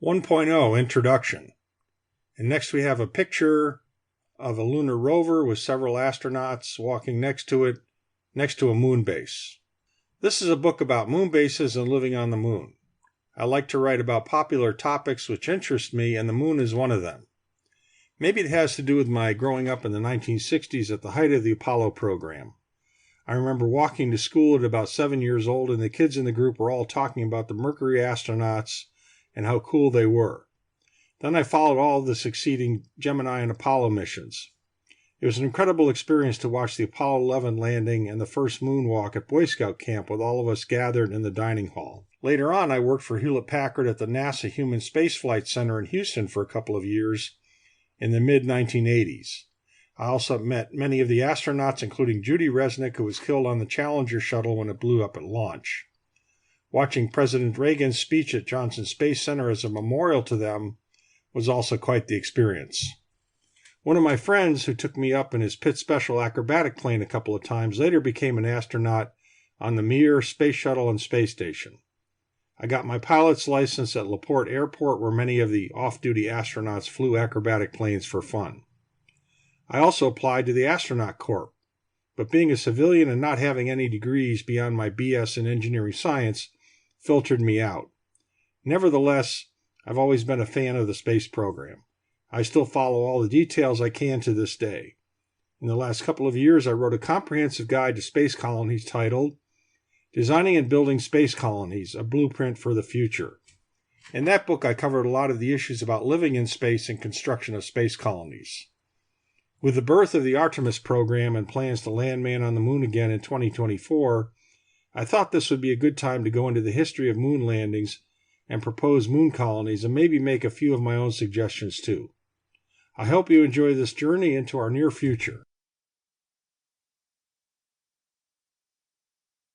1.0 Introduction. And next we have a picture of a lunar rover with several astronauts walking next to it, next to a moon base. This is a book about moon bases and living on the moon. I like to write about popular topics which interest me, and the moon is one of them. Maybe it has to do with my growing up in the 1960s at the height of the Apollo program. I remember walking to school at about 7 years old, and the kids in the group were all talking about the Mercury astronauts and how cool they were. Then I followed all of the succeeding Gemini and Apollo missions. It was an incredible experience to watch the Apollo 11 landing and the first moonwalk at Boy Scout camp with all of us gathered in the dining hall. Later on, I worked for Hewlett-Packard at the NASA Human Spaceflight Center in Houston for a couple of years in the mid-1980s. I also met many of the astronauts, including Judy Resnick, who was killed on the Challenger shuttle when it blew up at launch. Watching President Reagan's speech at Johnson Space Center as a memorial to them was also quite the experience. One of my friends, who took me up in his Pitt Special acrobatic plane a couple of times, later became an astronaut on the Mir Space Shuttle and Space Station. I got my pilot's license at LaPorte Airport, where many of the off-duty astronauts flew acrobatic planes for fun. I also applied to the Astronaut Corps, but being a civilian and not having any degrees beyond my BS in engineering science filtered me out. Nevertheless, I've always been a fan of the space program. I still follow all the details I can to this day. In the last couple of years, I wrote a comprehensive guide to space colonies titled Designing and Building Space Colonies, a Blueprint for the Future. In that book, I covered a lot of the issues about living in space and construction of space colonies. With the birth of the Artemis program and plans to land man on the moon again in 2024, I thought this would be a good time to go into the history of moon landings and propose moon colonies, and maybe make a few of my own suggestions too. I hope you enjoy this journey into our near future.